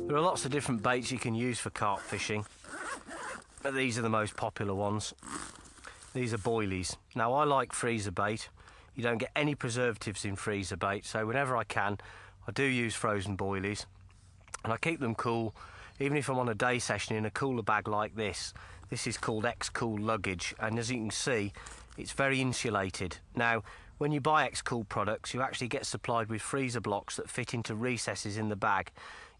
There are lots of different baits you can use for carp fishing, but these are the most popular ones. These are boilies. Now I like freezer bait. You don't get any preservatives in freezer bait, so whenever I can, I do use frozen boilies, and I keep them cool, even if I'm on a day session in a cooler bag like this. This is called X-Cool luggage, and as you can see, it's very insulated. Now, when you buy X-Cool products, you actually get supplied with freezer blocks that fit into recesses in the bag.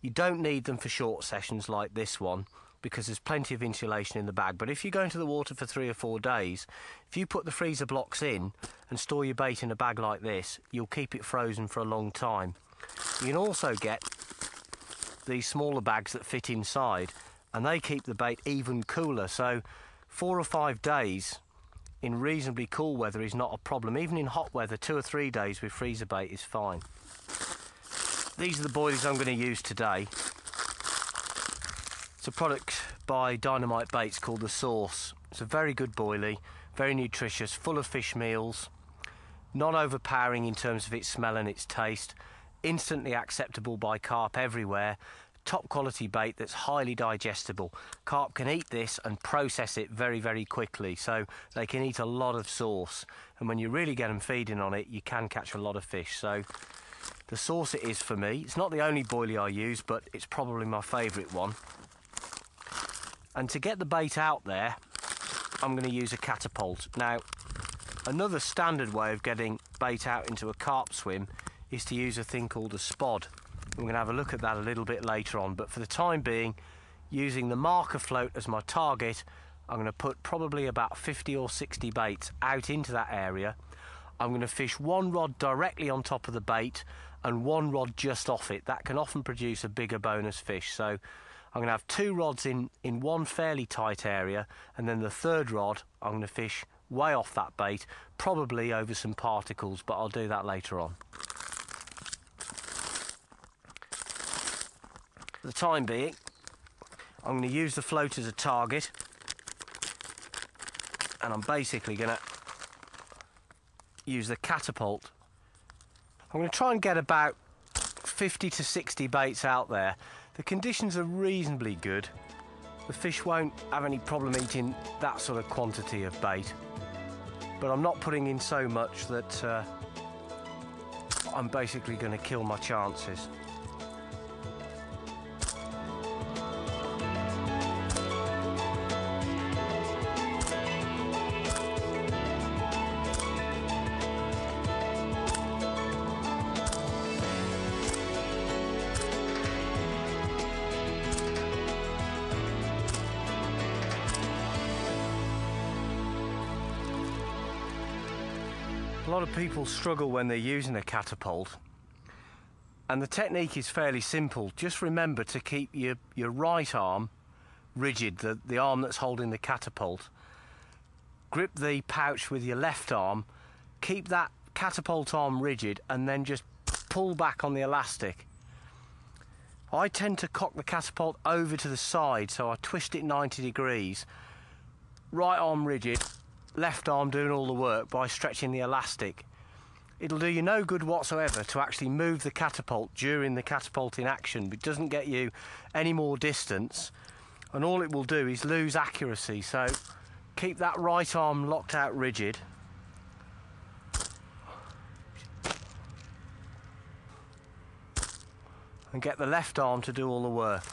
You don't need them for short sessions like this one, because there's plenty of insulation in the bag. But if you go into the water for 3 or 4 days, if you put the freezer blocks in and store your bait in a bag like this, you'll keep it frozen for a long time. You can also get these smaller bags that fit inside, and they keep the bait even cooler. So 4 or 5 days in reasonably cool weather is not a problem. Even in hot weather, 2 or 3 days with freezer bait is fine. These are the boilies I'm going to use today. It's a product by Dynamite Baits called The Source. It's a very good boilie, very nutritious, full of fish meals, not overpowering in terms of its smell and its taste, instantly acceptable by carp everywhere, top quality bait that's highly digestible. Carp can eat this and process it very, very quickly, so they can eat a lot of sauce, and when you really get them feeding on it, you can catch a lot of fish. So The Source it is for me. It's not the only boilie I use, but it's probably my favourite one. And to get the bait out there, I'm going to use a catapult. Now, another standard way of getting bait out into a carp swim is to use a thing called a spod. We're going to have a look at that a little bit later on, but for the time being, using the marker float as my target, I'm going to put probably about 50 or 60 baits out into that area. I'm going to fish one rod directly on top of the bait and one rod just off it. That can often produce a bigger bonus fish. So I'm going to have 2 rods in one fairly tight area, and then the third rod I'm going to fish way off that bait, probably over some particles, but I'll do that later on. For the time being, I'm going to use the float as a target, and I'm basically going to use the catapult. I'm going to try and get about 50 to 60 baits out there. The conditions are reasonably good. The fish won't have any problem eating that sort of quantity of bait, but I'm not putting in so much that I'm basically going to kill my chances. A lot of people struggle when they're using a catapult, and the technique is fairly simple. Just remember to keep your right arm rigid, the arm that's holding the catapult. Grip the pouch with your left arm, keep that catapult arm rigid, and then just pull back on the elastic. I tend to cock the catapult over to the side, so I twist it 90 degrees. Right arm rigid, left arm doing all the work by stretching the elastic. It'll do you no good whatsoever to actually move the catapult during the catapulting action. It doesn't get you any more distance, and all it will do is lose accuracy. So keep that right arm locked out rigid. And get the left arm to do all the work.